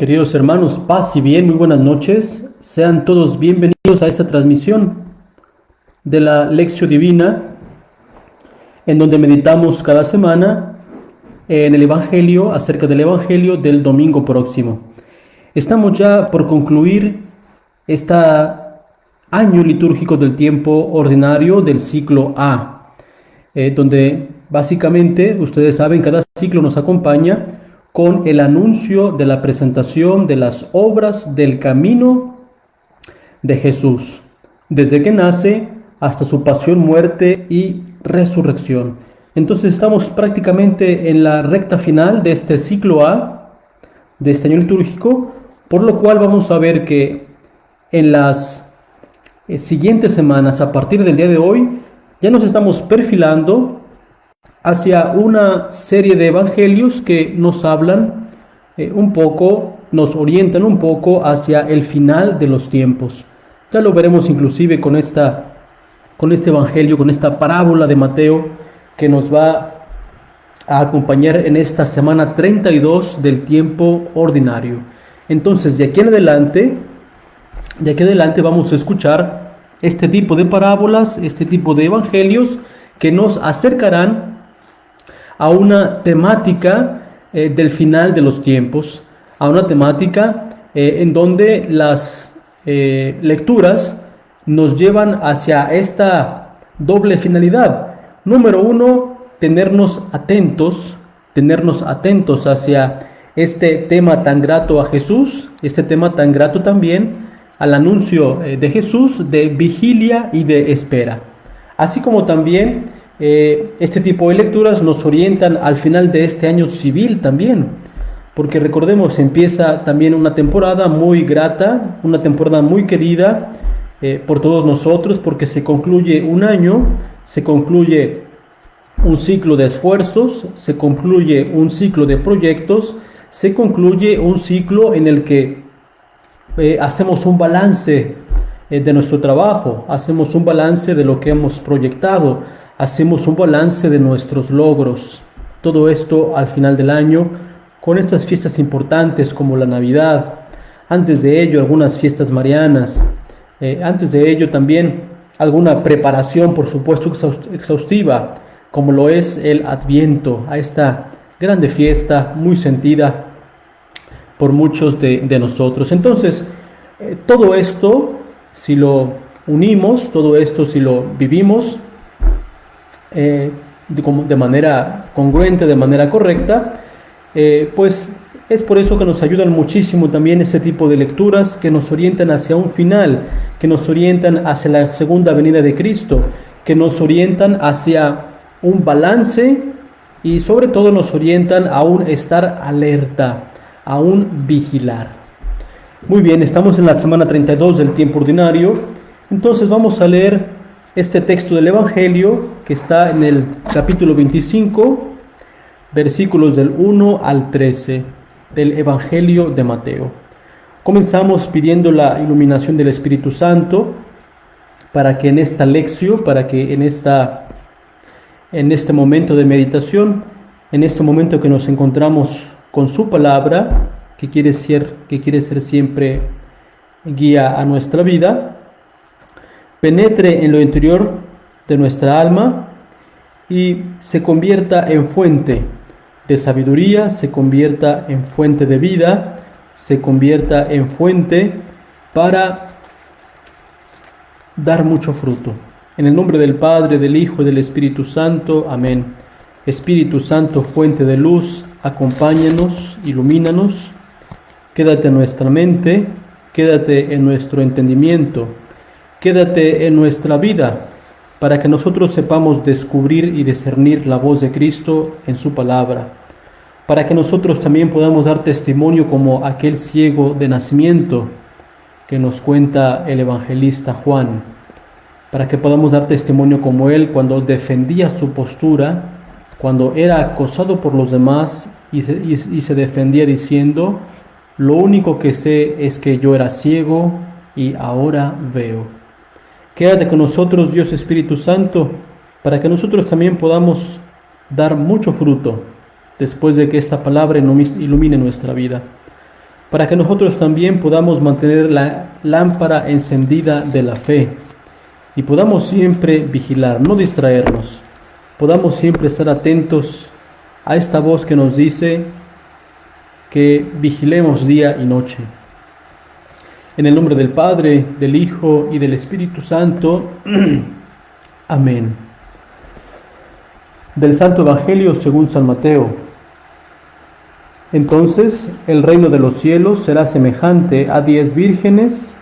Queridos hermanos, paz y bien, muy buenas noches. Sean todos bienvenidos a esta transmisión de la Lección Divina, en donde meditamos cada semana en el Evangelio, acerca del Evangelio del domingo próximo. Estamos ya por concluir este año litúrgico del tiempo ordinario del ciclo A, donde básicamente, ustedes saben, cada ciclo nos acompaña con el anuncio de la presentación de las obras del camino de Jesús, desde que nace hasta su pasión, muerte y resurrección. Entonces estamos prácticamente en la recta final de este ciclo A, de este año litúrgico, por lo cual vamos a ver que en las siguientes semanas, a partir del día de hoy, ya nos estamos perfilando hacia una serie de evangelios que nos hablan un poco, nos orientan un poco hacia el final de los tiempos. Ya lo veremos inclusive con este evangelio, con esta parábola de Mateo que nos va a acompañar en esta semana 32 del tiempo ordinario. Entonces, de aquí en adelante vamos a escuchar este tipo de parábolas, este tipo de evangelios que nos acercarán a una temática del final de los tiempos, a una temática en donde las lecturas nos llevan hacia esta doble finalidad. Número uno, tenernos atentos hacia este tema tan grato a Jesús, este tema tan grato también al anuncio de Jesús de vigilia y de espera. Así como también este tipo de lecturas nos orientan al final de este año civil también, porque recordemos, empieza también una temporada muy grata, una temporada muy querida por todos nosotros, porque se concluye un año, se concluye un ciclo de esfuerzos, se concluye un ciclo de proyectos, se concluye un ciclo en el que hacemos un balance de nuestro trabajo, hacemos un balance de lo que hemos proyectado, hacemos un balance de nuestros logros. Todo esto al final del año, con estas fiestas importantes como la Navidad, antes de ello algunas fiestas marianas, antes de ello también alguna preparación, por supuesto, exhaustiva, como lo es el Adviento, a esta grande fiesta muy sentida por muchos de nosotros. Entonces, todo esto, si lo unimos, todo esto, si lo vivimos de manera congruente, de manera correcta, pues es por eso que nos ayudan muchísimo también este tipo de lecturas que nos orientan hacia un final, que nos orientan hacia la segunda venida de Cristo, que nos orientan hacia un balance y sobre todo nos orientan a un estar alerta, a un vigilar. Muy bien, estamos en la semana 32 del tiempo ordinario, entonces vamos a leer este texto del Evangelio que está en el capítulo 25, versículos del 1 al 13 del Evangelio de Mateo. Comenzamos pidiendo la iluminación del Espíritu Santo para que en esta lección, para que en este momento de meditación, en este momento que nos encontramos con su palabra, que quiere ser siempre guía a nuestra vida, penetre en lo interior de nuestra alma y se convierta en fuente de sabiduría, se convierta en fuente de vida, se convierta en fuente para dar mucho fruto. En el nombre del Padre, del Hijo y del Espíritu Santo. Amén. Espíritu Santo, fuente de luz, acompáñanos, ilumínanos. Quédate en nuestra mente, quédate en nuestro entendimiento. Quédate en nuestra vida para que nosotros sepamos descubrir y discernir la voz de Cristo en su palabra, para que nosotros también podamos dar testimonio como aquel ciego de nacimiento que nos cuenta el evangelista Juan, para que podamos dar testimonio como él cuando defendía su postura, cuando era acosado por los demás y se defendía diciendo: lo único que sé es que yo era ciego y ahora veo. Quédate con nosotros, Dios Espíritu Santo, para que nosotros también podamos dar mucho fruto después de que esta palabra ilumine nuestra vida. para que nosotros también podamos mantener la lámpara encendida de la fe y podamos siempre vigilar, no distraernos, podamos siempre estar atentos a esta voz que nos dice que vigilemos día y noche. En el nombre del Padre, del Hijo y del Espíritu Santo. Amén. Del Santo Evangelio según San Mateo. Entonces el reino de los cielos será semejante a 10 vírgenes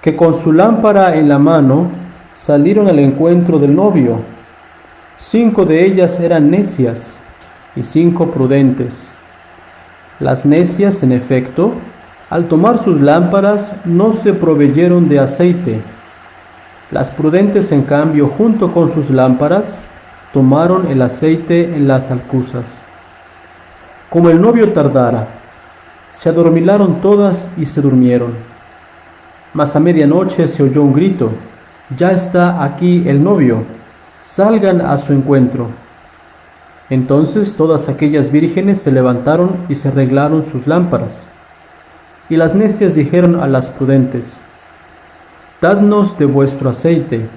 que con su lámpara en la mano salieron al encuentro del novio. 5 de ellas eran necias y 5 prudentes. Las necias, en efecto, al tomar sus lámparas no se proveyeron de aceite. Las prudentes, en cambio, junto con sus lámparas, tomaron el aceite en las alcuzas. Como el novio tardara, se adormilaron todas y se durmieron. Mas a medianoche se oyó un grito: «Ya está aquí el novio, salgan a su encuentro». Entonces todas aquellas vírgenes se levantaron y se arreglaron sus lámparas. Y las necias dijeron a las prudentes: «Dadnos de vuestro aceite,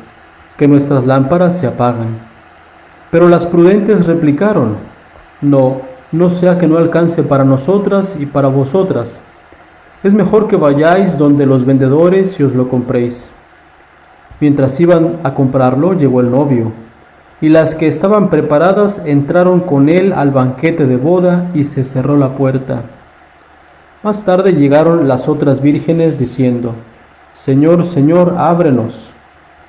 que nuestras lámparas se apagan». Pero las prudentes replicaron: No sea que no alcance para nosotras y para vosotras. Es mejor que vayáis donde los vendedores y os lo compréis. Mientras iban a comprarlo, llegó el novio, y las que estaban preparadas entraron con él al banquete de boda y se cerró la puerta. Más tarde llegaron las otras vírgenes diciendo: «Señor, Señor, ábrenos».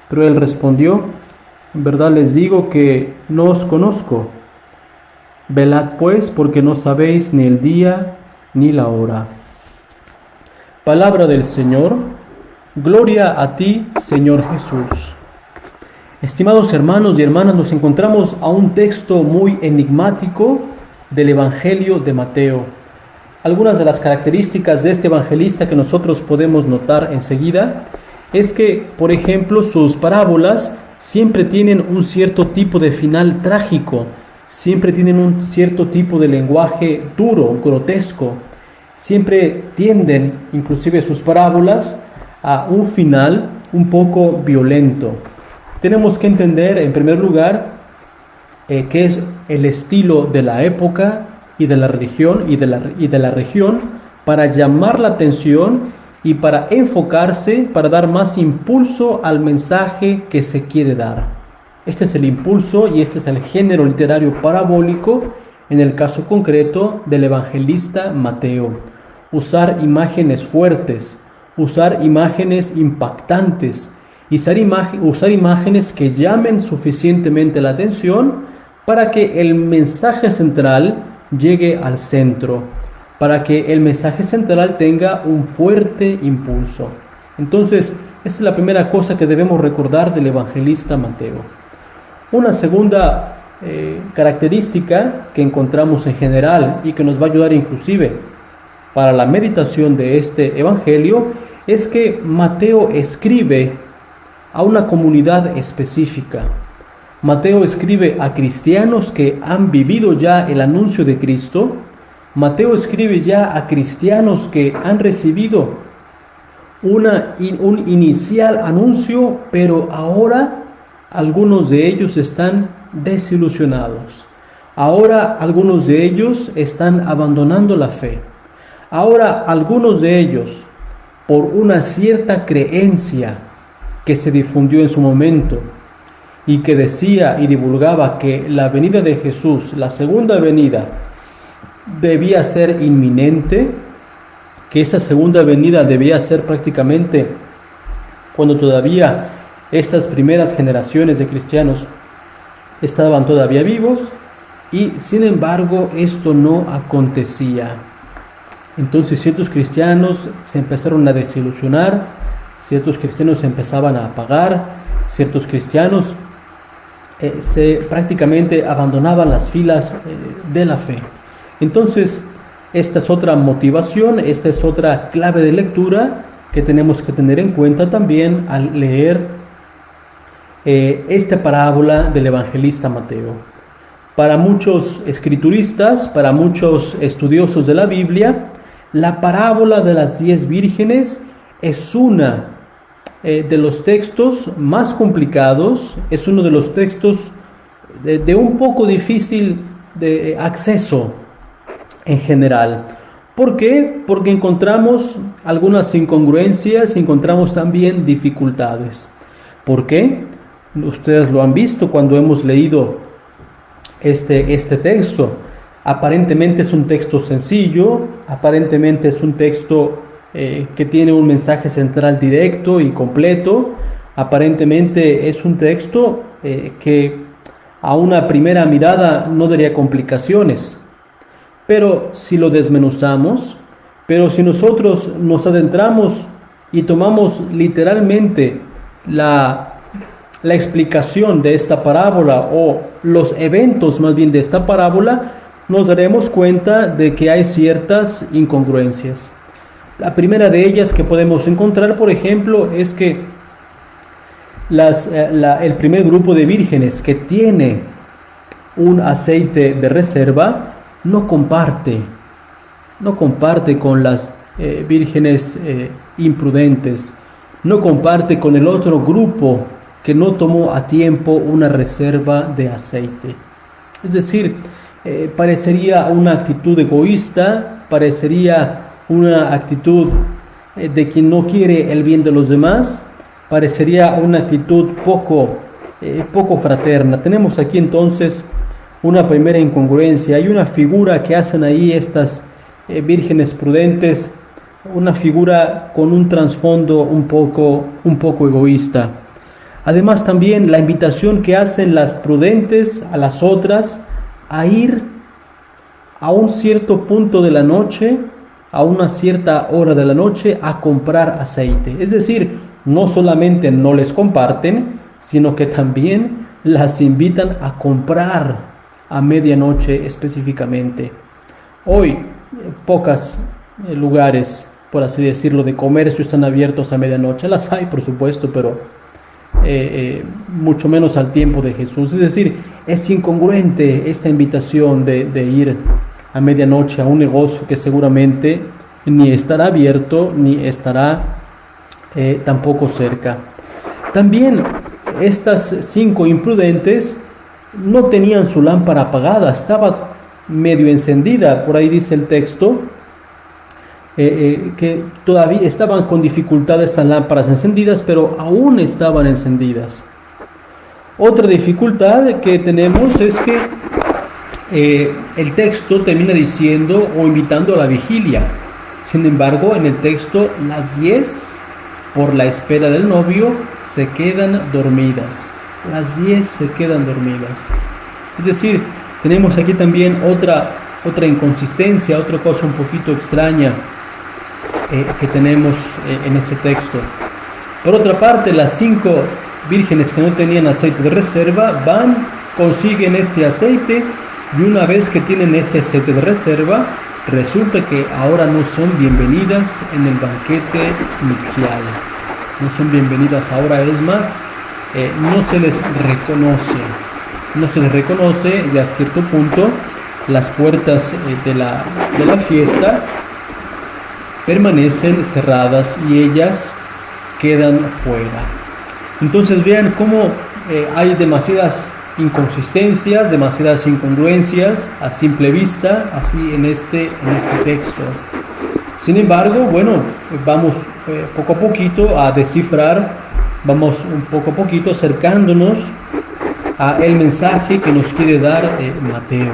Pero él respondió: «En verdad les digo que no os conozco. Velad pues, porque no sabéis ni el día ni la hora». Palabra del Señor. Gloria a ti, Señor Jesús. Estimados hermanos y hermanas, nos encontramos a un texto muy enigmático del Evangelio de Mateo. Algunas de las características de este evangelista que nosotros podemos notar enseguida es que, por ejemplo, sus parábolas siempre tienen un cierto tipo de final trágico, siempre tienen un cierto tipo de lenguaje duro, grotesco, siempre tienden, inclusive sus parábolas, a un final un poco violento. Tenemos que entender, en primer lugar, qué es el estilo de la época y de la religión y de la región para llamar la atención y para enfocarse, para dar más impulso al mensaje que se quiere dar. Este es el impulso y este es el género literario parabólico en el caso concreto del evangelista Mateo. Usar imágenes fuertes, usar imágenes impactantes, usar imágenes que llamen suficientemente la atención para que el mensaje central llegue al centro, para que el mensaje central tenga un fuerte impulso. Entonces, esa es la primera cosa que debemos recordar del evangelista Mateo. Una segunda característica que encontramos en general y que nos va a ayudar inclusive para la meditación de este evangelio es que Mateo escribe a una comunidad específica. Mateo escribe a cristianos que han vivido ya el anuncio de Cristo. Mateo escribe ya a cristianos que han recibido un inicial anuncio, pero ahora algunos de ellos están desilusionados. Ahora algunos de ellos están abandonando la fe. Ahora algunos de ellos, por una cierta creencia que se difundió en su momento, y que decía y divulgaba que la venida de Jesús, la segunda venida, debía ser inminente, que esa segunda venida debía ser prácticamente cuando todavía estas primeras generaciones de cristianos estaban todavía vivos, y sin embargo esto no acontecía. Entonces ciertos cristianos se empezaron a desilusionar, ciertos cristianos se empezaban a apagar, ciertos cristianos prácticamente abandonaban las filas de la fe. Entonces, esta es otra motivación, esta es otra clave de lectura que tenemos que tener en cuenta también al leer esta parábola del evangelista Mateo. Para muchos escrituristas, para muchos estudiosos de la Biblia, La parábola de las 10 vírgenes es una de los textos más complicados, es uno de los textos de un poco difícil de acceso en general. ¿Por qué? Porque encontramos algunas incongruencias, encontramos también dificultades. ¿Por qué? Ustedes lo han visto cuando hemos leído este texto. Aparentemente es un texto sencillo, aparentemente es un texto que tiene un mensaje central directo y completo, aparentemente es un texto que a una primera mirada no daría complicaciones. Pero si lo desmenuzamos, pero si nosotros nos adentramos y tomamos literalmente la explicación de esta parábola o los eventos más bien de esta parábola, nos daremos cuenta de que hay ciertas incongruencias. La primera de ellas que podemos encontrar, por ejemplo, es que el primer grupo de vírgenes que tiene un aceite de reserva no comparte con las vírgenes imprudentes, no comparte con el otro grupo que no tomó a tiempo una reserva de aceite. Es decir, parecería una actitud egoísta, parecería una actitud de quien no quiere el bien de los demás, parecería una actitud poco fraterna. Tenemos aquí entonces una primera incongruencia. Hay una figura que hacen ahí estas vírgenes prudentes, una figura con un trasfondo un poco egoísta. Además también la invitación que hacen las prudentes a las otras a ir a un cierto punto de la noche, a una cierta hora de la noche, a comprar aceite. Es decir, no solamente no les comparten, sino que también las invitan a comprar a medianoche específicamente. Hoy, pocos lugares, por así decirlo, de comercio están abiertos a medianoche. Las hay, por supuesto, pero mucho menos al tiempo de Jesús. Es decir, es incongruente esta invitación de ir a medianoche a un negocio que seguramente ni estará abierto ni estará tampoco cerca. También estas 5 imprudentes no tenían su lámpara apagada, estaba medio encendida. Por ahí dice el texto que todavía estaban con dificultad esas lámparas encendidas, pero aún estaban encendidas. Otra dificultad que tenemos es que el texto termina diciendo o invitando a la vigilia. Sin embargo, en el texto, las 10, por la espera del novio, se quedan dormidas. Las 10 se quedan dormidas. Es decir, tenemos aquí también otra inconsistencia, otra cosa un poquito extraña que tenemos en este texto. Por otra parte, las 5 vírgenes que no tenían aceite de reserva consiguen este aceite, y una vez que tienen este aceite de reserva, resulta que ahora no son bienvenidas en el banquete nupcial. No son bienvenidas ahora, es más, no se les reconoce y a cierto punto las puertas de la fiesta permanecen cerradas y ellas quedan fuera. Entonces vean cómo hay demasiadas inconsistencias, demasiadas incongruencias a simple vista, así en este texto. Sin embargo, bueno, vamos poco a poquito a descifrar, vamos un poco a poquito acercándonos a el mensaje que nos quiere dar Mateo,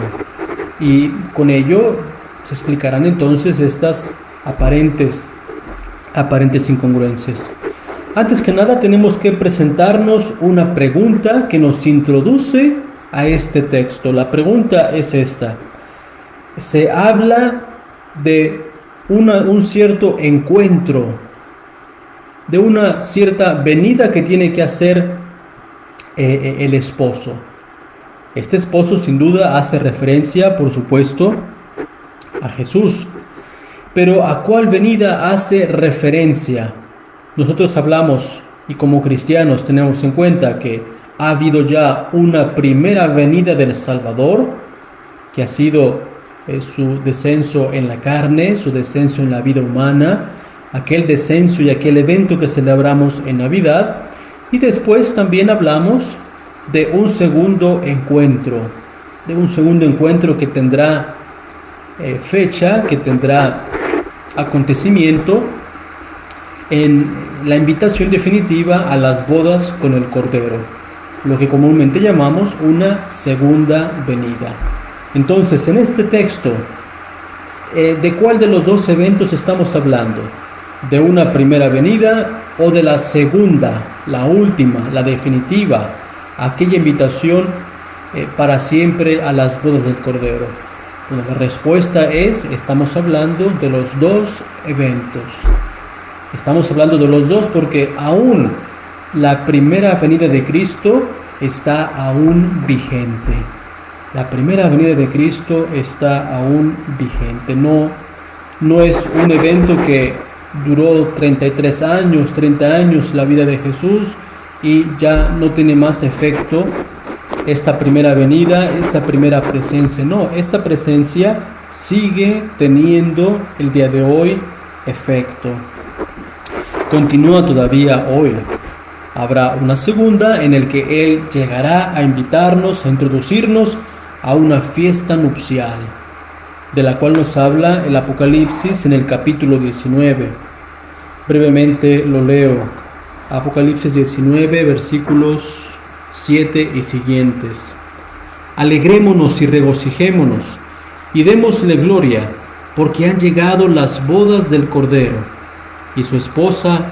y con ello se explicarán entonces estas aparentes incongruencias. Antes que nada tenemos que presentarnos una pregunta que nos introduce a este texto. La pregunta es esta: se habla de un cierto encuentro, de una cierta venida que tiene que hacer el esposo. Este esposo sin duda hace referencia, por supuesto, a Jesús. Pero ¿a cuál venida hace referencia? Nosotros hablamos, y como cristianos tenemos en cuenta que ha habido ya una primera venida del Salvador, que ha sido su descenso en la carne, su descenso en la vida humana, aquel descenso y aquel evento que celebramos en Navidad. Y después también hablamos de un segundo encuentro que tendrá fecha, que tendrá acontecimiento en la invitación definitiva a las bodas con el Cordero, lo que comúnmente llamamos una segunda venida. Entonces, en este texto, ¿de cuál de los dos eventos estamos hablando? ¿De una primera venida o de la segunda, la última, la definitiva, aquella invitación para siempre a las bodas del Cordero? Bueno, la respuesta es, estamos hablando de los dos eventos. Estamos hablando de los dos porque aún la primera venida de Cristo está aún vigente. La primera venida de Cristo está aún vigente. No es un evento que duró 33 años, 30 años la vida de Jesús y ya no tiene más efecto esta primera venida, esta primera presencia. No, esta presencia sigue teniendo el día de hoy efecto. Continúa todavía hoy. Habrá una segunda en el que Él llegará a invitarnos, a introducirnos a una fiesta nupcial, de la cual nos habla el Apocalipsis en el capítulo 19. Brevemente lo leo. Apocalipsis 19, versículos 7 y siguientes. Alegrémonos y regocijémonos y démosle gloria, porque han llegado las bodas del Cordero, y su esposa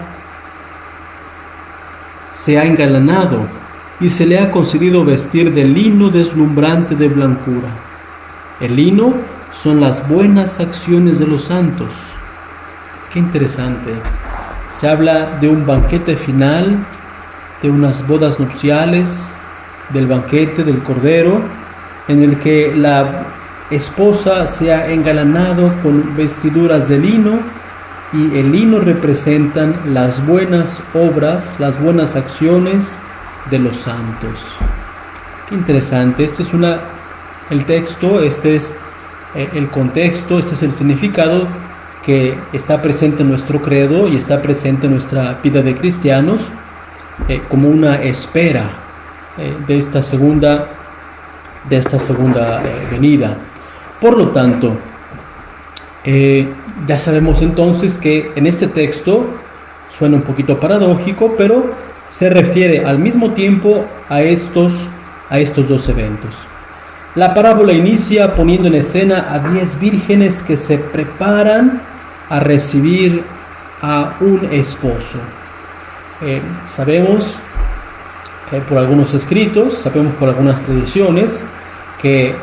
se ha engalanado, y se le ha concedido vestir de lino deslumbrante de blancura. El lino son las buenas acciones de los santos. Qué interesante. Se habla de un banquete final, de unas bodas nupciales, del banquete del Cordero, en el que la esposa se ha engalanado con vestiduras de lino, y el lino representan las buenas obras, las buenas acciones de los santos. Qué interesante. Este es el texto, este es el contexto, este es el significado que está presente en nuestro credo y está presente en nuestra vida de cristianos, como una espera de esta segunda venida. Por lo tanto, ya sabemos entonces que en este texto suena un poquito paradójico, pero se refiere al mismo tiempo a estos dos eventos. La parábola inicia poniendo en escena a 10 vírgenes que se preparan a recibir a un esposo. Sabemos por algunos escritos, sabemos por algunas tradiciones, que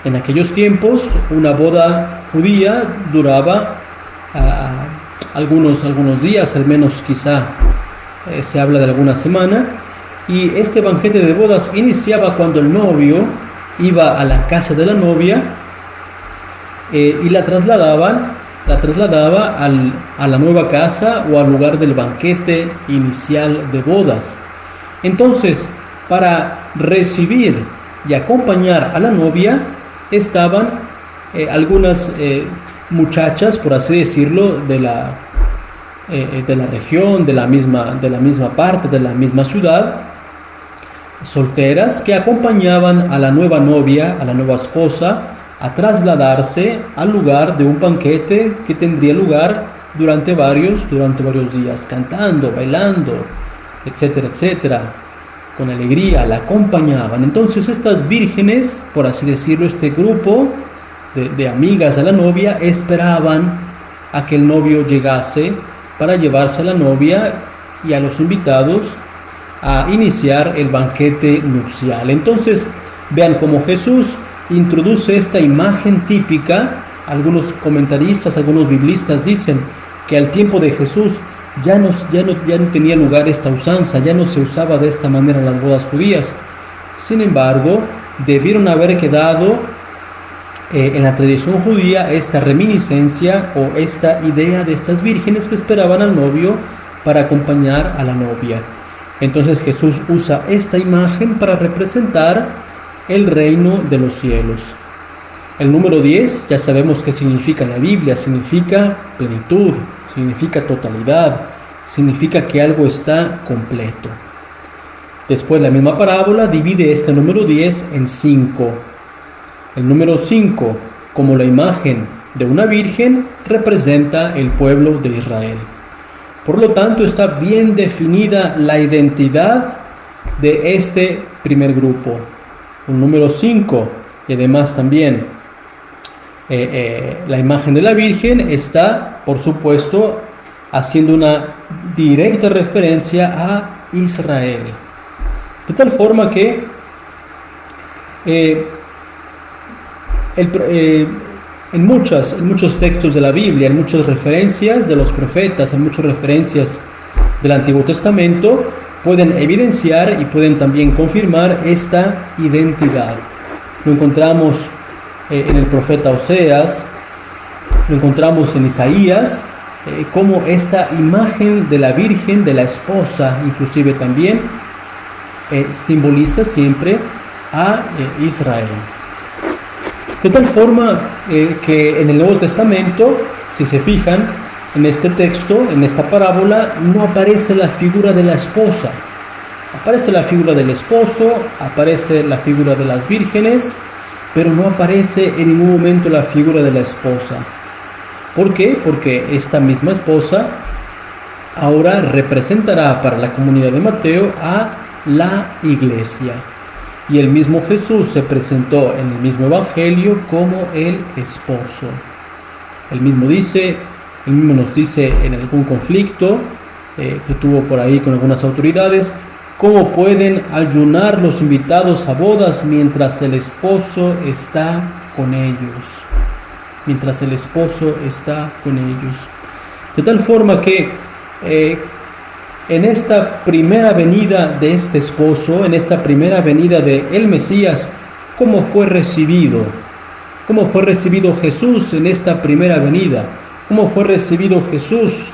en aquellos tiempos una boda judía duraba algunos días, al menos quizá se habla de alguna semana, y este banquete de bodas iniciaba cuando el novio iba a la casa de la novia y la trasladaba a la nueva casa o al lugar del banquete inicial de bodas. Entonces, para recibir y acompañar a la novia estaban algunas muchachas, por así decirlo, de la región, de la misma parte, de la misma ciudad, solteras, que acompañaban a la nueva novia, a la nueva esposa, a trasladarse al lugar de un banquete que tendría lugar durante varios días, cantando, bailando, etcétera, etcétera. Con alegría la acompañaban. Entonces estas vírgenes, por así decirlo, este grupo de amigas de la novia, esperaban a que el novio llegase para llevarse a la novia y a los invitados a iniciar el banquete nupcial. Entonces vean cómo Jesús introduce esta imagen típica. Algunos comentaristas, algunos biblistas dicen que al tiempo de Jesús ya no tenía lugar esta usanza, ya no se usaba de esta manera en las bodas judías. Sin embargo, debieron haber quedado en la tradición judía esta reminiscencia o esta idea de estas vírgenes que esperaban al novio para acompañar a la novia. Entonces Jesús usa esta imagen para representar el reino de los cielos. El número 10 ya sabemos qué significa en la Biblia, significa plenitud, significa totalidad, significa que algo está completo. Después la misma parábola divide este número 10 en 5. El número 5, como la imagen de una virgen, representa el pueblo de Israel. Por lo tanto, está bien definida la identidad de este primer grupo. Un número 5, y además también la imagen de la Virgen está, por supuesto, haciendo una directa referencia a Israel. De tal forma que en muchos textos de la Biblia, en muchas referencias de los profetas, en muchas referencias del Antiguo Testamento, pueden evidenciar y pueden también confirmar esta identidad. Lo encontramos en el profeta Oseas, lo encontramos en Isaías, como esta imagen de la Virgen, de la esposa, inclusive también, simboliza siempre a Israel. De tal forma que en el Nuevo Testamento, si se fijan, en este texto, en esta parábola, no aparece la figura de la esposa. Aparece la figura del esposo, aparece la figura de las vírgenes, pero no aparece en ningún momento la figura de la esposa. ¿Por qué? Porque esta misma esposa ahora representará para la comunidad de Mateo a la iglesia. Y el mismo Jesús se presentó en el mismo evangelio como el esposo. Él mismo nos dice en algún conflicto que tuvo por ahí con algunas autoridades, ¿cómo pueden ayunar los invitados a bodas mientras el esposo está con ellos? Mientras el esposo está con ellos. De tal forma que en esta primera venida de este esposo, en esta primera venida de el Mesías, ¿cómo fue recibido? ¿Cómo fue recibido Jesús en esta primera venida? ¿Cómo fue recibido Jesús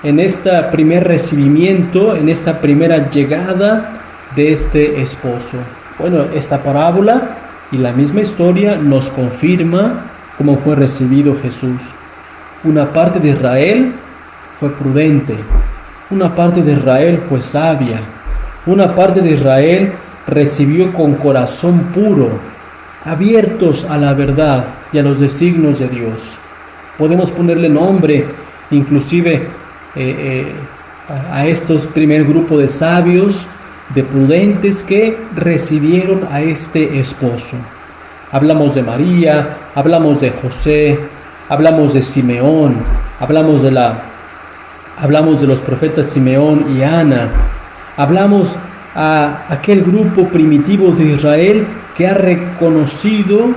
en este primer recibimiento, en esta primera llegada de este esposo? Bueno, esta parábola y la misma historia nos confirma cómo fue recibido Jesús. Una parte de Israel fue prudente, una parte de Israel fue sabia, una parte de Israel recibió con corazón puro, abiertos a la verdad y a los designios de Dios. Podemos ponerle nombre inclusive a estos primer grupo de sabios, de prudentes que recibieron a este esposo. Hablamos de María, hablamos de José, hablamos de Simeón, hablamos de los profetas Simeón y Ana, hablamos a aquel grupo primitivo de Israel que ha reconocido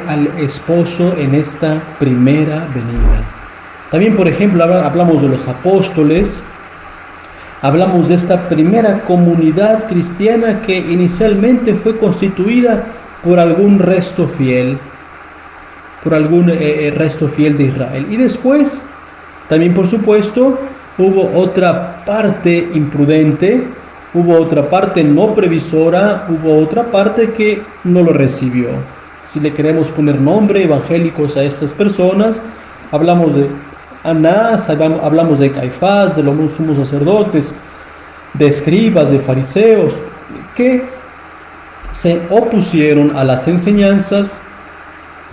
al esposo en esta primera venida. También, por ejemplo, hablamos de los apóstoles, hablamos de esta primera comunidad cristiana que inicialmente fue constituida por algún resto fiel, de Israel. Y después, también por supuesto, hubo otra parte imprudente, hubo otra parte no previsora, hubo otra parte que no lo recibió. Si le queremos poner nombre evangélicos a estas personas, hablamos de Anás, hablamos de Caifás, de los sumos sacerdotes, de escribas, de fariseos, que se opusieron a las enseñanzas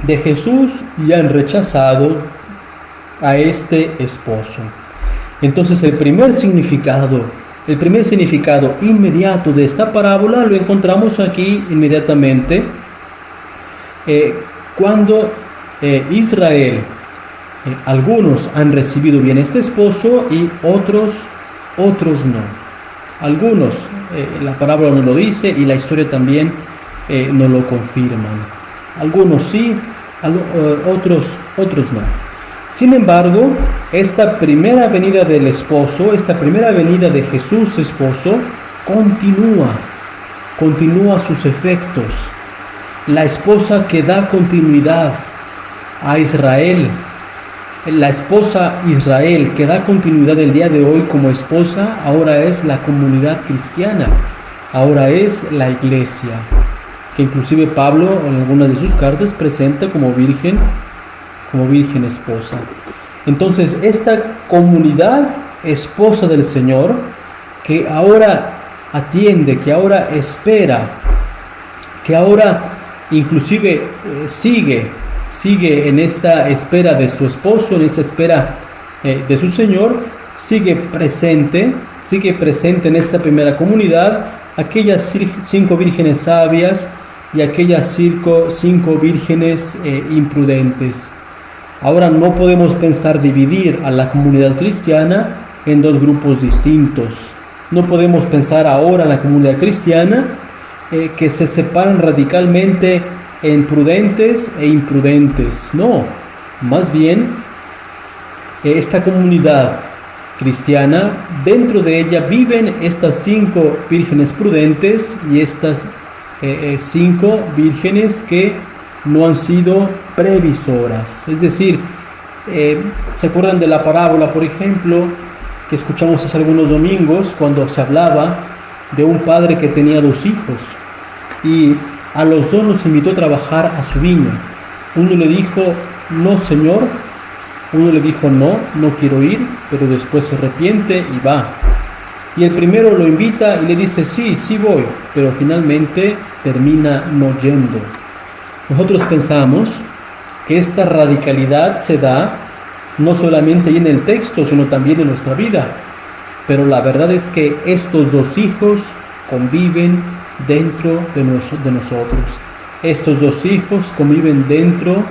de Jesús y han rechazado a este esposo. Entonces el primer significado inmediato de esta parábola lo encontramos aquí inmediatamente cuando Israel, algunos han recibido bien este esposo y otros no. Algunos, la parábola nos lo dice y la historia también nos lo confirman. Algunos sí, otros no. Sin embargo, esta primera venida del esposo, esta primera venida de Jesús esposo, continúa sus efectos. La esposa que da continuidad a Israel, la esposa Israel que da continuidad el día de hoy como esposa, ahora es la comunidad cristiana, ahora es la iglesia. que inclusive Pablo en algunas de sus cartas presenta como virgen esposa. Entonces, esta comunidad esposa del Señor, que ahora atiende, que ahora espera, que ahora inclusive sigue en esta espera de su esposo, en esta espera de su Señor, sigue presente en esta primera comunidad, aquellas 5 vírgenes sabias y aquellas 5 vírgenes imprudentes. Ahora no podemos pensar dividir a la comunidad cristiana en 2 grupos distintos. No podemos pensar ahora en la comunidad cristiana que se separan radicalmente en prudentes e imprudentes. No, más bien esta comunidad cristiana, dentro de ella viven estas 5 vírgenes prudentes y estas 5 vírgenes que no han sido previsoras. Es decir, ¿se acuerdan de la parábola, por ejemplo, que escuchamos hace algunos domingos, cuando se hablaba de un padre que tenía 2 hijos y a los 2 los invitó a trabajar a su viña? Uno le dijo, no señor. Uno le dijo, no quiero ir, pero después se arrepiente y va. Y el primero lo invita y le dice, sí voy, pero finalmente termina no yendo. Nosotros pensamos que esta radicalidad se da no solamente en el texto, sino también en nuestra vida. Pero la verdad es que estos 2 hijos conviven dentro de nosotros. Estos 2 hijos conviven dentro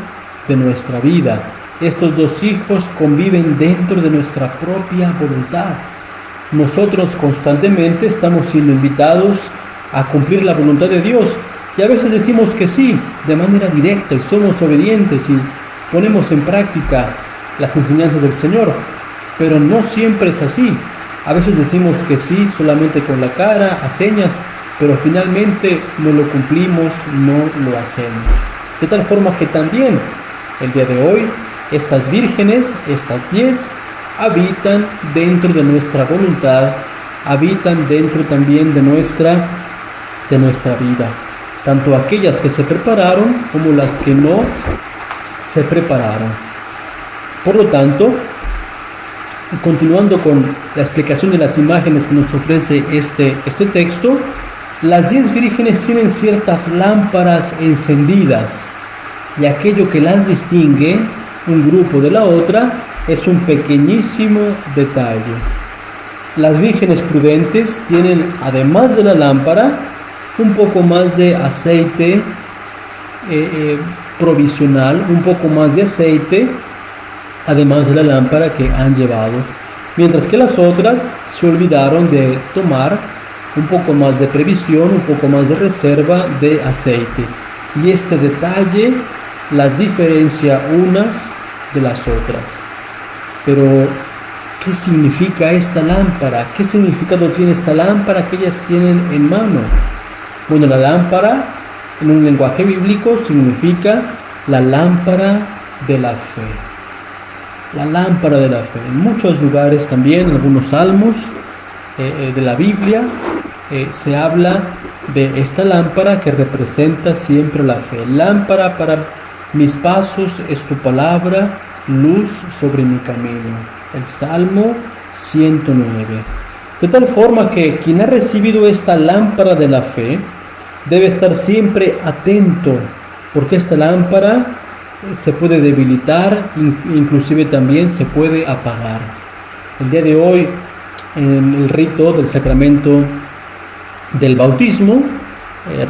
de nuestra vida. Estos 2 hijos conviven dentro de nuestra propia voluntad. Nosotros constantemente estamos siendo invitados a cumplir la voluntad de Dios. Y a veces decimos que sí, de manera directa, y somos obedientes y ponemos en práctica las enseñanzas del Señor. Pero no siempre es así. A veces decimos que sí solamente con la cara, a señas, pero finalmente no lo cumplimos, no lo hacemos. De tal forma que también el día de hoy, estas vírgenes, estas 10, habitan dentro de nuestra voluntad, habitan dentro también de nuestra vida. Tanto aquellas que se prepararon como las que no se prepararon. Por lo tanto, continuando con la explicación de las imágenes que nos ofrece este texto, las 10 vírgenes tienen ciertas lámparas encendidas, y aquello que las distingue un grupo de la otra es un pequeñísimo detalle. Las vírgenes prudentes tienen, además de la lámpara, un poco más de aceite provisional, un poco más de aceite, además de la lámpara que han llevado, mientras que las otras se olvidaron de tomar un poco más de previsión, un poco más de reserva de aceite. Y este detalle las diferencia unas de las otras. Pero, ¿qué significa esta lámpara? ¿Qué significado tiene esta lámpara que ellas tienen en mano? Bueno, la lámpara, en un lenguaje bíblico, significa la lámpara de la fe. La lámpara de la fe. En muchos lugares también, en algunos salmos de la Biblia, se habla de esta lámpara que representa siempre la fe. Lámpara para mis pasos es tu palabra, luz sobre mi camino. El Salmo 109. De tal forma que quien ha recibido esta lámpara de la fe debe estar siempre atento, porque esta lámpara se puede debilitar, inclusive también se puede apagar. El día de hoy, en el rito del sacramento del bautismo,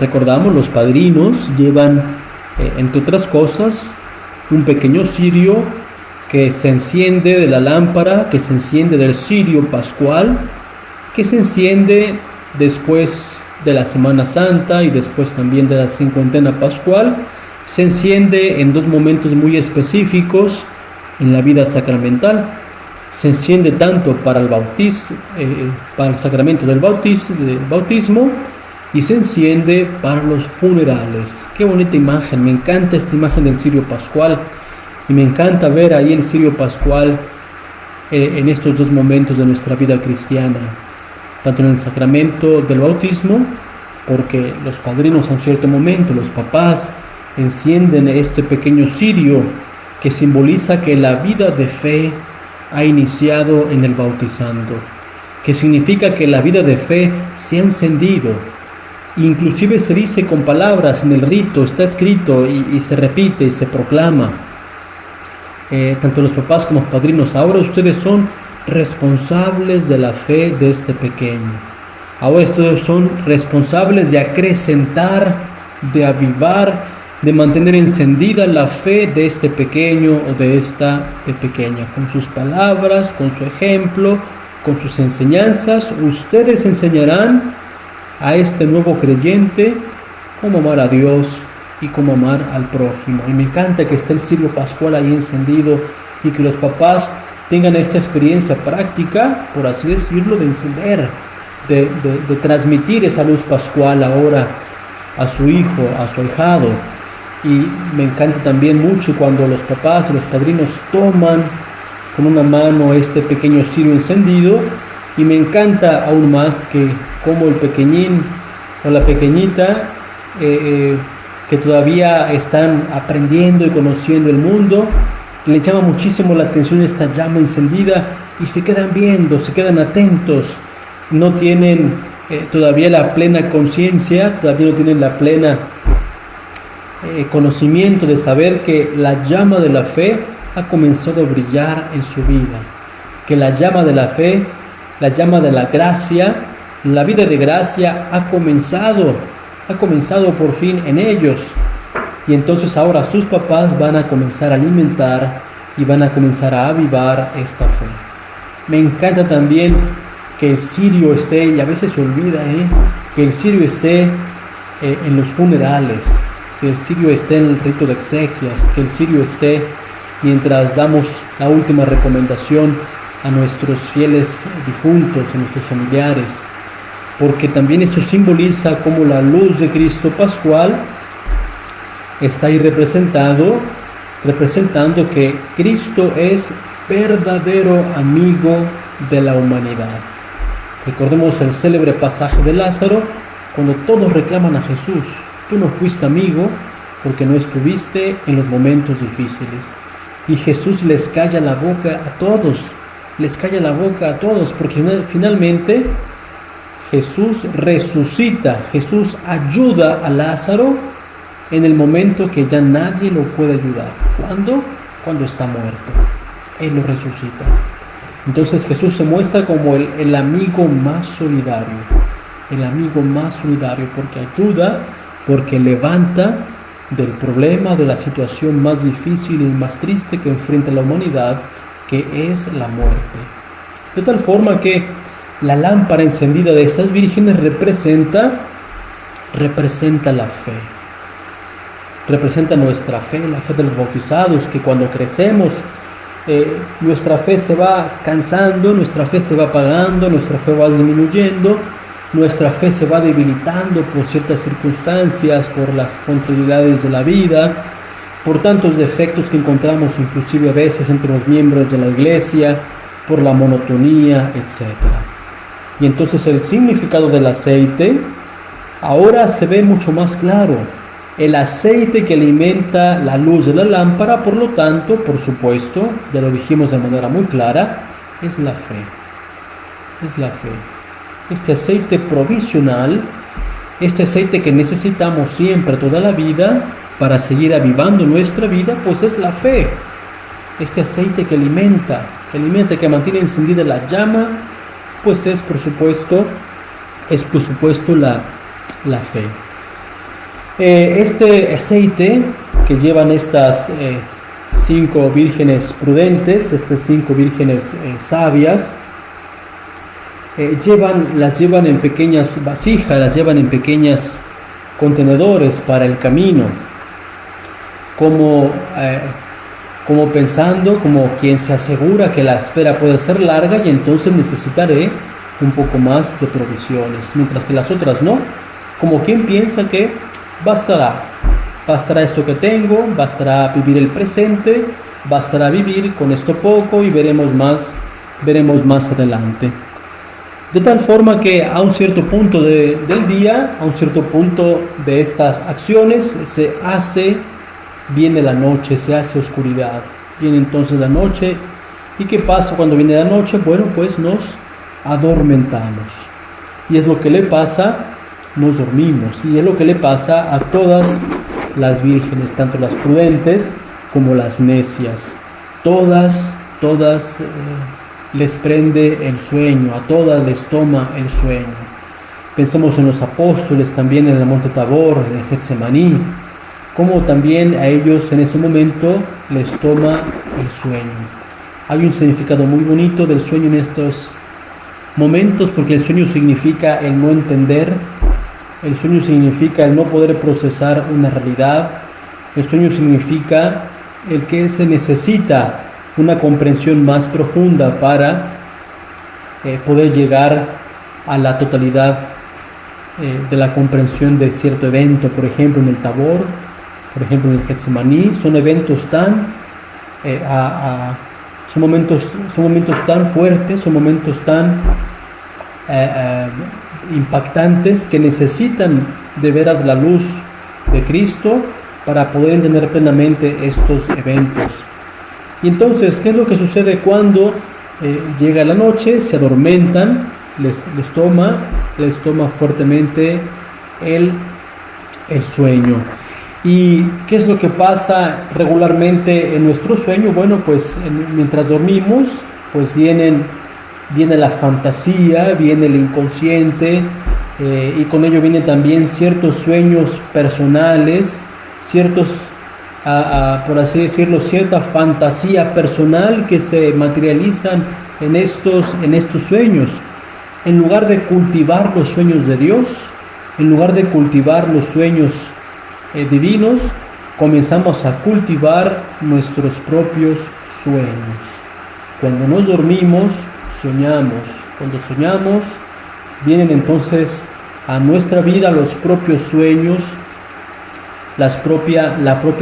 recordamos, los padrinos llevan, entre otras cosas, un pequeño cirio que se enciende de la lámpara, que se enciende del cirio pascual, que se enciende después de la Semana Santa y después también de la cincuentena pascual. Se enciende en 2 momentos muy específicos en la vida sacramental. Se enciende tanto para el sacramento del bautismo, y se enciende para los funerales. Qué bonita imagen, me encanta esta imagen del cirio pascual, y me encanta ver ahí el cirio pascual en estos 2 momentos de nuestra vida cristiana, tanto en el sacramento del bautismo porque los padrinos a un cierto momento, los papás, encienden este pequeño cirio que simboliza que la vida de fe ha iniciado en el bautizando, que significa que la vida de fe se ha encendido. Inclusive se dice con palabras en el rito, está escrito y se repite y se proclama. Tanto los papás como los padrinos, ahora ustedes son responsables de la fe de este pequeño. Ahora ustedes son responsables de acrecentar, de avivar, de mantener encendida la fe de este pequeño o de esta pequeña. Con sus palabras, con su ejemplo, con sus enseñanzas, ustedes enseñarán a este nuevo creyente cómo amar a Dios y cómo amar al prójimo. Y me encanta que esté el cirio pascual ahí encendido y que los papás tengan esta experiencia práctica, por así decirlo, de encender, de transmitir esa luz pascual ahora a su hijo, a su ahijado. Y me encanta también mucho cuando los papás y los padrinos toman con una mano este pequeño cirio encendido, y me encanta aún más que como el pequeñín o la pequeñita que todavía están aprendiendo y conociendo el mundo, le llama muchísimo la atención esta llama encendida y se quedan viendo, se quedan atentos. No tienen todavía la plena conciencia, todavía no tienen la plena conocimiento de saber que la llama de la fe ha comenzado a brillar en su vida, que la llama de la fe, la llama de la gracia, la vida de gracia ha comenzado por fin en ellos. Y entonces ahora sus papás van a comenzar a alimentar y van a comenzar a avivar esta fe. Me encanta también que el cirio esté, y a veces se olvida, que el cirio esté en los funerales, que el cirio esté en el rito de exequias, que el cirio esté mientras damos la última recomendación a nuestros fieles difuntos, a nuestros familiares, porque también esto simboliza cómo la luz de Cristo pascual está ahí representando que Cristo es verdadero amigo de la humanidad. Recordemos el célebre pasaje de Lázaro, cuando todos reclaman a Jesús: tú no fuiste amigo porque no estuviste en los momentos difíciles. Y Jesús les calla la boca a todos, porque finalmente Jesús resucita, Jesús ayuda a Lázaro en el momento que ya nadie lo puede ayudar. ¿Cuándo? Cuando está muerto. Él lo resucita. Entonces Jesús se muestra como el amigo más solidario, porque ayuda, porque levanta del problema, de la situación más difícil y más triste que enfrenta la humanidad, que es la muerte. De tal forma que la lámpara encendida de estas vírgenes representa la fe. Representa nuestra fe, la fe de los bautizados, que cuando crecemos, nuestra fe se va cansando, nuestra fe se va apagando, nuestra fe va disminuyendo, nuestra fe se va debilitando por ciertas circunstancias, por las contrariedades de la vida, por tantos defectos que encontramos inclusive a veces entre los miembros de la iglesia, por la monotonía, etc. Y entonces el significado del aceite ahora se ve mucho más claro. El aceite que alimenta la luz de la lámpara, por lo tanto, por supuesto, ya lo dijimos de manera muy clara, es la fe. Es la fe. Este aceite provisional, este aceite que necesitamos siempre, toda la vida, para seguir avivando nuestra vida, pues es la fe. Este aceite que alimenta, que mantiene encendida la llama, pues es por supuesto la fe. Este aceite que llevan estas 5 vírgenes prudentes, estas 5 vírgenes sabias, las llevan en pequeñas vasijas, las llevan en pequeños contenedores para el camino, como pensando, como quien se asegura que la espera puede ser larga y entonces necesitaré un poco más de provisiones, mientras que las otras no, como quien piensa que bastará esto que tengo, bastará vivir el presente, bastará vivir con esto poco y veremos más adelante. De tal forma que a un cierto punto del día, a un cierto punto de estas acciones, viene la noche, se hace oscuridad. Viene entonces la noche. ¿Y qué pasa cuando viene la noche? Bueno, pues nos adormentamos. Y es lo que le pasa, nos dormimos. Y es lo que le pasa a todas las vírgenes, tanto las prudentes como las necias. Todas les prende el sueño, a todas les toma el sueño. Pensemos en los apóstoles, también en el monte Tabor, en el Getsemaní, como también a ellos en ese momento les toma el sueño. Hay un significado muy bonito del sueño en estos momentos, porque el sueño significa el no entender, el sueño significa el no poder procesar una realidad, el sueño significa el que se necesita una comprensión más profunda para poder llegar a la totalidad de la comprensión de cierto evento. Por ejemplo, en el Tabor, por ejemplo, en el Getsemaní, son eventos son momentos tan fuertes, son momentos tan impactantes, que necesitan de veras la luz de Cristo para poder entender plenamente estos eventos. Y entonces, ¿qué es lo que sucede cuando llega la noche? Se adormentan, les toma fuertemente el sueño. ¿Y qué es lo que pasa regularmente en nuestro sueño? Bueno, pues mientras dormimos, pues viene la fantasía, viene el inconsciente, y con ello vienen también ciertos sueños personales, por así decirlo, cierta fantasía personal que se materializan en estos sueños. En lugar de cultivar los sueños de Dios, en lugar de cultivar los sueños divinos, comenzamos a cultivar nuestros propios sueños. Cuando nos dormimos, soñamos. Cuando soñamos, vienen entonces a nuestra vida los propios sueños, la propia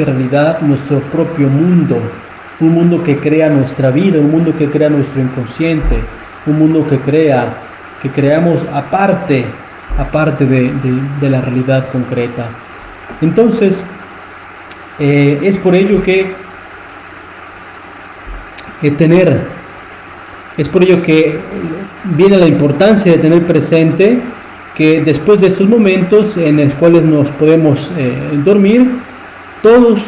realidad, nuestro propio mundo, un mundo que crea nuestra vida, un mundo que crea nuestro inconsciente, un mundo que creamos aparte de la realidad concreta. Entonces, es por ello que viene la importancia de tener presente que después de estos momentos en los cuales nos podemos dormir, todos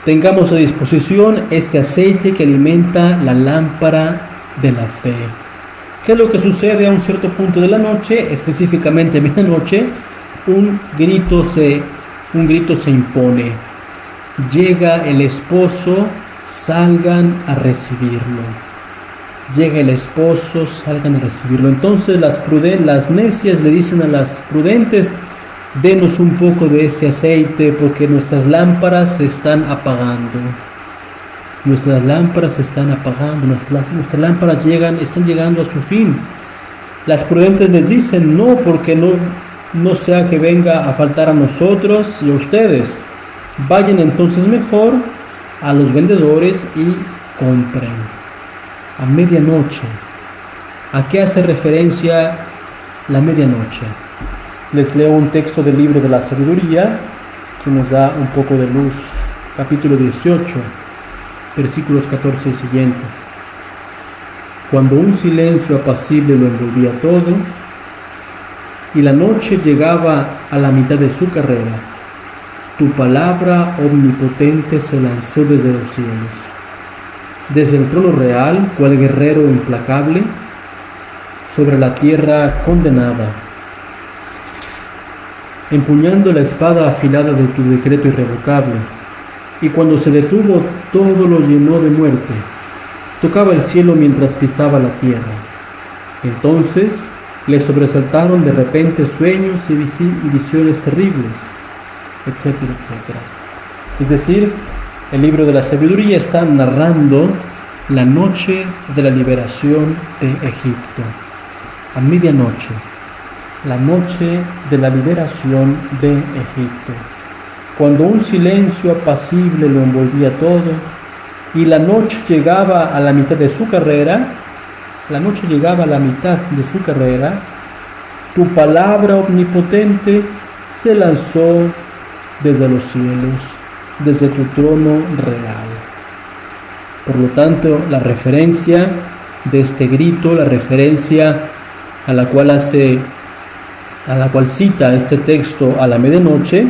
tengamos a disposición este aceite que alimenta la lámpara de la fe. ¿Qué es lo que sucede a un cierto punto de la noche? Específicamente a medianoche, un grito se impone. Llega el esposo, salgan a recibirlo. Llega el esposo, salgan a recibirlo. Entonces las necias le dicen a las prudentes: denos un poco de ese aceite, porque nuestras lámparas se están apagando. Nuestras lámparas se están apagando, nuestras lámparas están llegando a su fin. Las prudentes les dicen: no, porque no sea que venga a faltar a nosotros y a ustedes. Vayan entonces mejor a los vendedores y compren. A medianoche. ¿A qué hace referencia la medianoche? Les leo un texto del libro de la sabiduría que nos da un poco de luz. Capítulo 18, versículos 14 y siguientes. Cuando un silencio apacible lo envolvía todo y la noche llegaba a la mitad de su carrera, tu palabra omnipotente se lanzó desde los cielos. Desde el trono real, cual guerrero implacable, sobre la tierra condenada, empuñando la espada afilada de tu decreto irrevocable, y cuando se detuvo todo lo llenó de muerte, tocaba el cielo mientras pisaba la tierra. Entonces le sobresaltaron de repente sueños y visiones terribles, etcétera, etcétera. Es decir, el libro de la sabiduría está narrando la noche de la liberación de Egipto. A medianoche, la noche de la liberación de Egipto. Cuando un silencio apacible lo envolvía todo y la noche llegaba a la mitad de su carrera, la noche llegaba a la mitad de su carrera, tu palabra omnipotente se lanzó desde los cielos, desde tu trono real. Por lo tanto, la referencia de este grito, la referencia a la cual cita este texto a la medianoche,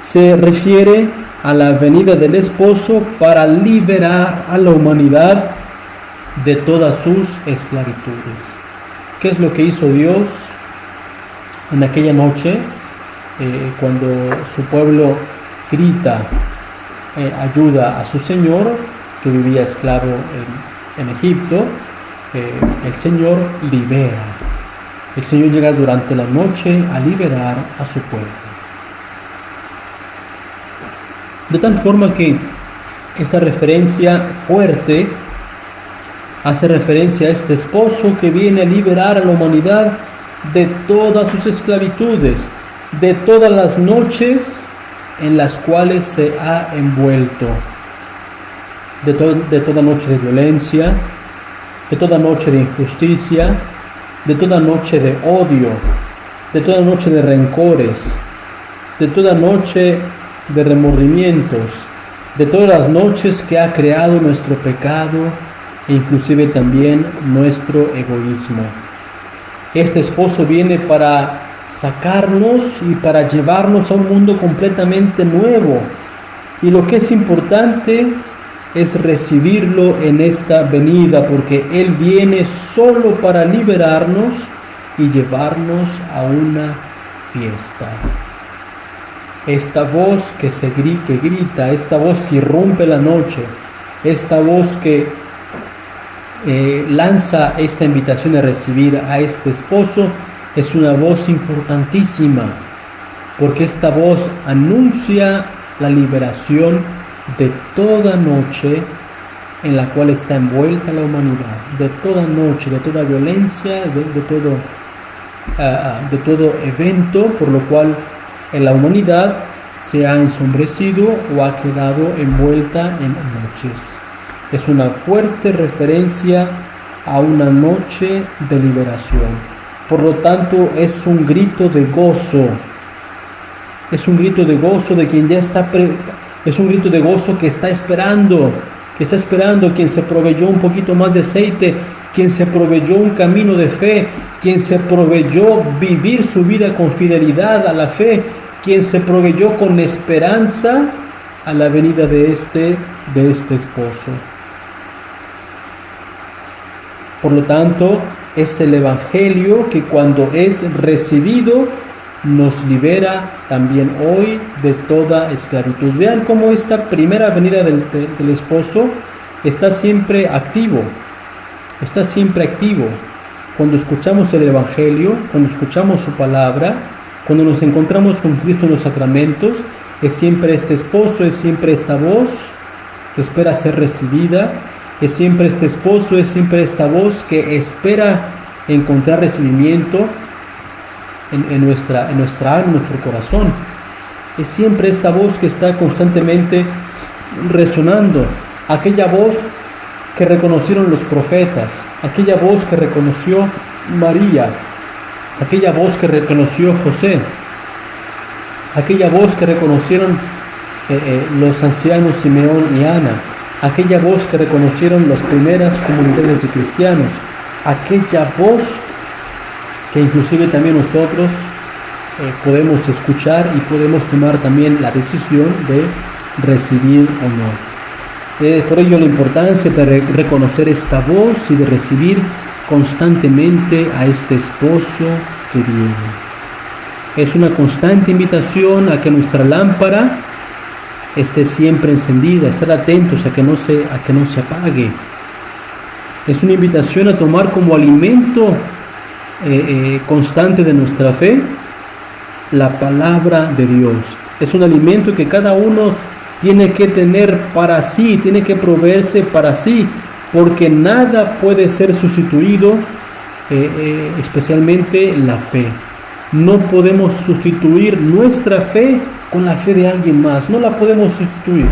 se refiere a la venida del esposo para liberar a la humanidad de todas sus esclavitudes. ¿Qué es lo que hizo Dios en aquella noche cuando su pueblo grita ayuda a su Señor que vivía esclavo en Egipto? El Señor libera. El Señor llega durante la noche a liberar a su pueblo. De tal forma que esta referencia fuerte hace referencia a este esposo que viene a liberar a la humanidad de todas sus esclavitudes, de todas las noches en las cuales se ha envuelto, de toda noche de violencia, de toda noche de injusticia, de toda noche de odio, de toda noche de rencores, de toda noche de remordimientos, de todas las noches que ha creado nuestro pecado e inclusive también nuestro egoísmo. Este esposo viene para sacarnos y para llevarnos a un mundo completamente nuevo. Y lo que es importante es recibirlo en esta venida, porque Él viene solo para liberarnos y llevarnos a una fiesta. Esta voz que grita, esta voz que irrumpe la noche, esta voz que lanza esta invitación a recibir a este esposo, es una voz importantísima, porque esta voz anuncia la liberación de toda noche en la cual está envuelta la humanidad, de toda noche, de toda violencia, de todo evento por lo cual la humanidad se ha ensombrecido o ha quedado envuelta en noches. Es una fuerte referencia a una noche de liberación. Por lo tanto, es un grito de gozo. Es un grito de gozo de quien ya está es un grito de gozo que está esperando, quien se proveyó un poquito más de aceite, quien se proveyó un camino de fe, quien se proveyó vivir su vida con fidelidad a la fe, quien se proveyó con esperanza a la venida de este esposo. Por lo tanto, es el Evangelio que cuando es recibido nos libera también hoy de toda esclavitud. Vean cómo esta primera venida del esposo está siempre activo. Está siempre activo. Cuando escuchamos el Evangelio, cuando escuchamos su palabra, cuando nos encontramos con Cristo en los sacramentos, es siempre este esposo, es siempre esta voz que espera ser recibida, es siempre este esposo, es siempre esta voz que espera encontrar recibimiento en nuestra alma, en nuestro corazón. Es siempre esta voz que está constantemente resonando, aquella voz que reconocieron los profetas, aquella voz que reconoció María, aquella voz que reconoció José, aquella voz que reconocieron los ancianos Simeón y Ana, aquella voz que reconocieron las primeras comunidades de cristianos, aquella voz que inclusive también nosotros podemos escuchar y podemos tomar también la decisión de recibir o no. Por ello la importancia de reconocer esta voz y de recibir constantemente a este esposo que viene. Es una constante invitación a que nuestra lámpara esté siempre encendida, estar atentos a que no se apague. Es una invitación a tomar como alimento constante de nuestra fe la palabra de Dios. Es un alimento que cada uno tiene que tener para sí, tiene que proveerse para sí, porque nada puede ser sustituido, especialmente la fe. No podemos sustituir nuestra fe con la fe de alguien más. No la podemos sustituir.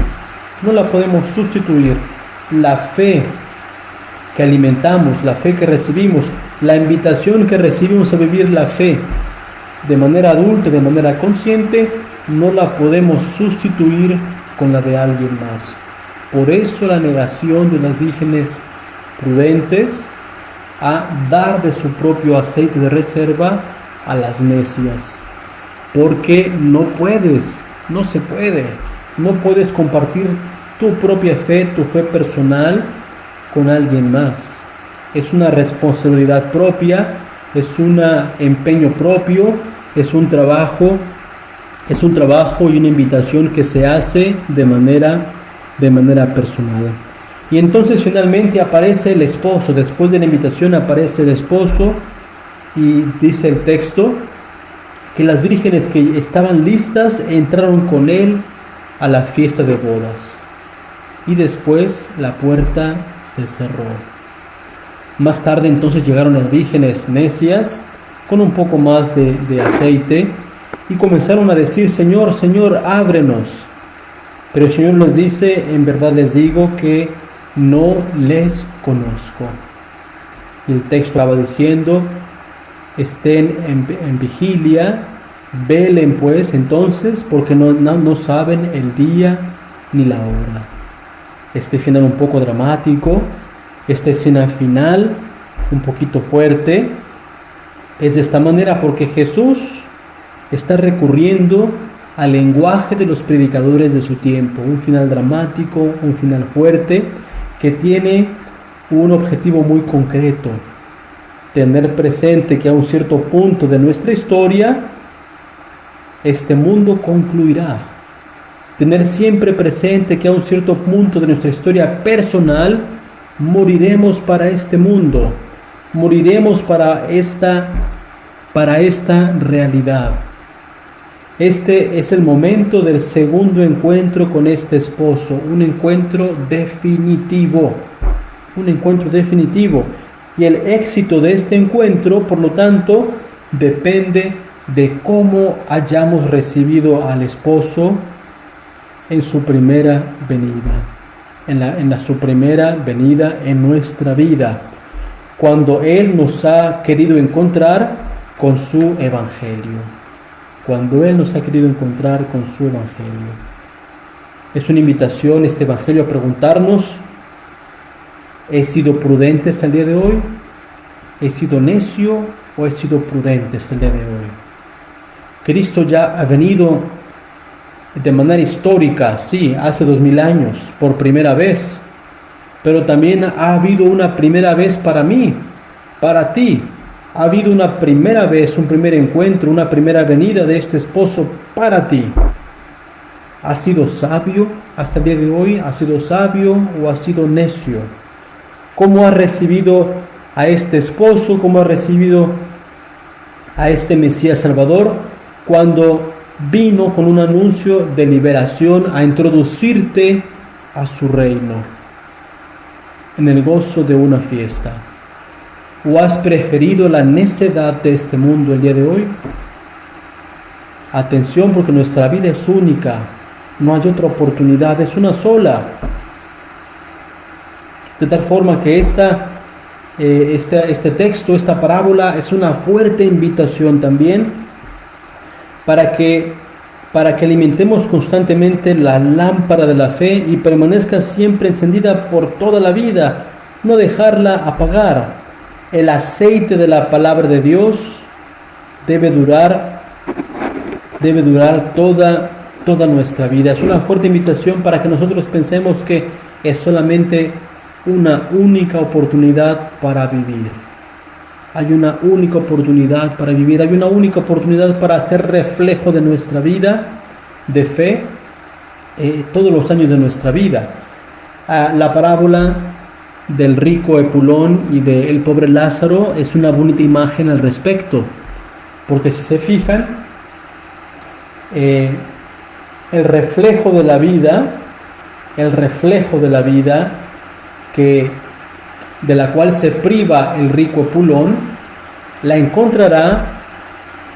La fe que alimentamos, la fe que recibimos, la invitación que recibimos a vivir la fe de manera adulta, de manera consciente, no la podemos sustituir con la de alguien más. Por eso la negación de las vírgenes prudentes a dar de su propio aceite de reserva a las necias. Porque no se puede, no puedes compartir tu propia fe, tu fe personal con alguien más. Es una responsabilidad propia, es un empeño propio, es un trabajo y una invitación que se hace de manera personal. Y entonces finalmente aparece el esposo. Después de la invitación aparece el esposo y dice el texto que las vírgenes que estaban listas entraron con él a la fiesta de bodas. Y después la puerta se cerró. Más tarde entonces llegaron las vírgenes necias con un poco más de aceite y comenzaron a decir: Señor, Señor, ábrenos. Pero el Señor les dice: en verdad les digo que no les conozco. Y el texto estaba diciendo: estén en vigilia, velen pues entonces, porque no saben el día ni la hora. Este final un poco dramático, esta escena final un poquito fuerte, es de esta manera porque Jesús está recurriendo al lenguaje de los predicadores de su tiempo, un final dramático, un final fuerte, que tiene un objetivo muy concreto: tener presente que a un cierto punto de nuestra historia, este mundo concluirá. Tener siempre presente que a un cierto punto de nuestra historia personal, moriremos para este mundo, moriremos para esta realidad. Este es el momento del segundo encuentro con este esposo, un encuentro definitivo. Y el éxito de este encuentro, por lo tanto, depende de cómo hayamos recibido al esposo en su primera venida, en su primera venida en nuestra vida, cuando Él nos ha querido encontrar con su Evangelio. Es una invitación este Evangelio a preguntarnos: ¿he sido prudente hasta el día de hoy? ¿He sido necio o he sido prudente hasta el día de hoy? Cristo ya ha venido de manera histórica, sí, hace 2000 años, por primera vez, pero también ha habido una primera vez para mí, para ti. Ha habido una primera vez, un primer encuentro, una primera venida de este esposo para ti. ¿Has sido sabio hasta el día de hoy? ¿Has sido sabio o has sido necio? ¿Cómo has recibido a este esposo? ¿Cómo has recibido a este Mesías Salvador cuando vino con un anuncio de liberación a introducirte a su reino en el gozo de una fiesta? ¿O has preferido la necedad de este mundo el día de hoy? Atención, porque nuestra vida es única, no hay otra oportunidad, es una sola. De tal forma que este texto, esta parábola, es una fuerte invitación también para que alimentemos constantemente la lámpara de la fe y permanezca siempre encendida por toda la vida, no dejarla apagar. El aceite de la palabra de Dios debe durar toda nuestra vida. Es una fuerte invitación para que nosotros pensemos que es solamente una única oportunidad para vivir. Hay una única oportunidad para vivir, hay una única oportunidad para hacer reflejo de nuestra vida de fe todos los años de nuestra vida. La parábola del rico Epulón y del pobre Lázaro es una bonita imagen al respecto, porque si se fijan, el reflejo de la vida de la cual se priva el rico Epulón, la encontrará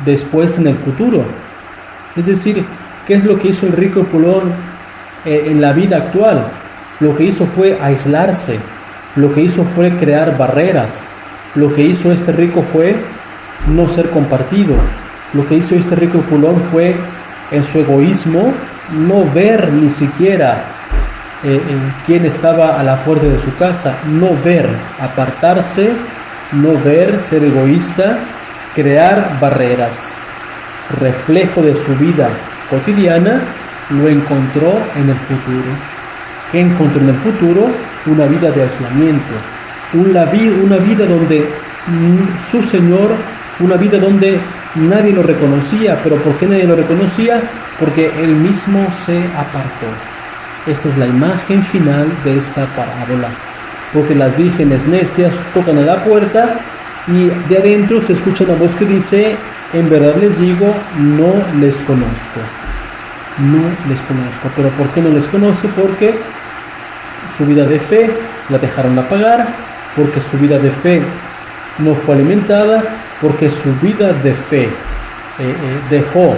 después en el futuro. Es decir, ¿qué es lo que hizo el rico Epulón en la vida actual? Lo que hizo fue aislarse, Lo que hizo fue crear barreras. Lo que hizo este rico fue no ser compartido. Lo que hizo este rico pulón fue, en su egoísmo, no ver ni siquiera quién estaba a la puerta de su casa, no ver, apartarse, no ver, ser egoísta, crear barreras. Reflejo de su vida cotidiana lo encontró en el futuro. ¿Qué encontró en el futuro? Una vida de aislamiento, una vida donde su Señor, una vida donde nadie lo reconocía. ¿Pero por qué nadie lo reconocía? Porque él mismo se apartó. Esta es la imagen final de esta parábola. Porque las vírgenes necias tocan a la puerta y de adentro se escucha una voz que dice: en verdad les digo, no les conozco. No les conozco. ¿Pero por qué no les conoce? Porque su vida de fe la dejaron apagar, porque su vida de fe no fue alimentada, porque su vida de fe dejó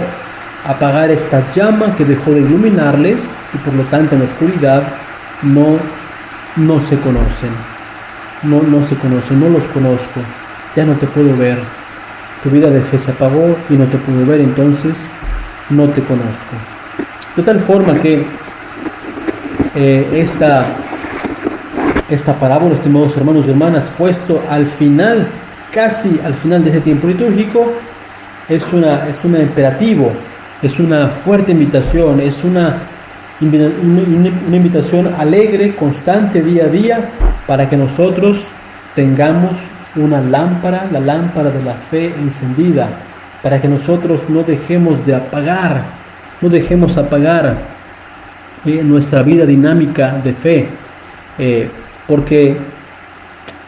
apagar esta llama que dejó de iluminarles, y por lo tanto en la oscuridad no se conocen. No se conocen, no los conozco, ya no te puedo ver. Tu vida de fe se apagó y no te puedo ver, entonces no te conozco. De tal forma que esta parábola, estimados hermanos y hermanas, puesto al final, casi al final de ese tiempo litúrgico, es un imperativo, es una fuerte invitación, es una invitación alegre, constante, día a día, para que nosotros tengamos una lámpara, la lámpara de la fe encendida, para que nosotros no dejemos apagar nuestra vida dinámica de fe, porque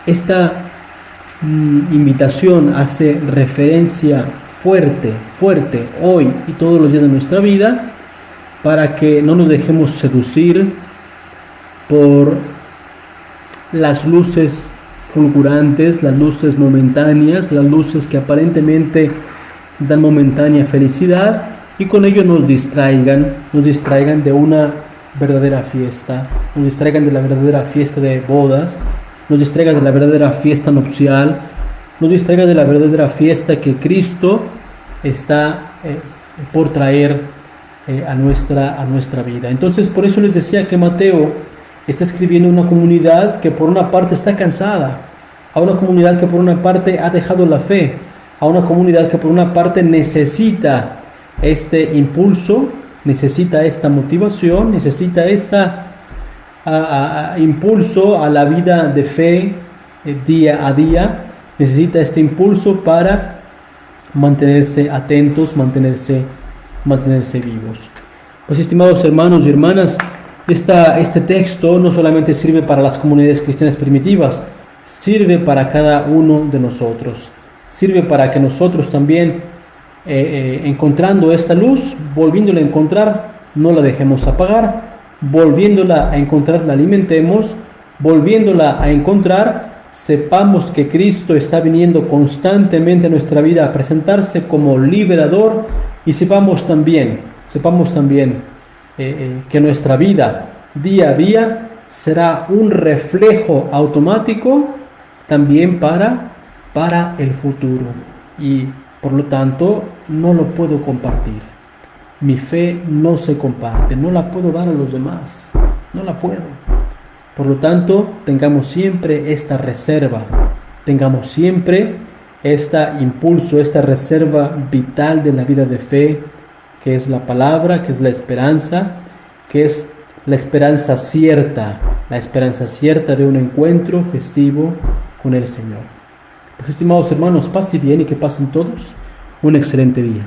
esta invitación hace referencia fuerte hoy y todos los días de nuestra vida, para que no nos dejemos seducir por las luces fulgurantes, las luces momentáneas, las luces que aparentemente dan momentánea felicidad, y con ello nos distraigan de una verdadera fiesta, nos distraigan de la verdadera fiesta de bodas, nos distraigan de la verdadera fiesta nupcial, nos distraigan de la verdadera fiesta que Cristo está por traer a nuestra vida. Entonces, por eso les decía que Mateo está escribiendo a una comunidad que por una parte está cansada, a una comunidad que por una parte ha dejado la fe, a una comunidad que por una parte necesita este impulso, necesita esta motivación, necesita impulso a la vida de fe día a día, necesita este impulso para mantenerse atentos, mantenerse vivos. Pues, estimados hermanos y hermanas, este texto no solamente sirve para las comunidades cristianas primitivas, sirve para cada uno de nosotros. Sirve para que nosotros también, encontrando esta luz, volviéndola a encontrar, no la dejemos apagar, volviéndola a encontrar, la alimentemos, volviéndola a encontrar, sepamos que Cristo está viniendo constantemente a nuestra vida a presentarse como liberador, y sepamos también que nuestra vida día a día será un reflejo automático también para el futuro, y por lo tanto no lo puedo compartir. Mi fe no se comparte, no la puedo dar a los demás, no la puedo. Por lo tanto, tengamos siempre esta reserva, tengamos siempre este impulso, esta reserva vital de la vida de fe, que es la palabra, que es la esperanza, que es la esperanza cierta de un encuentro festivo con el Señor. Pues, estimados hermanos, paz y bien, y que pasen todos un excelente día.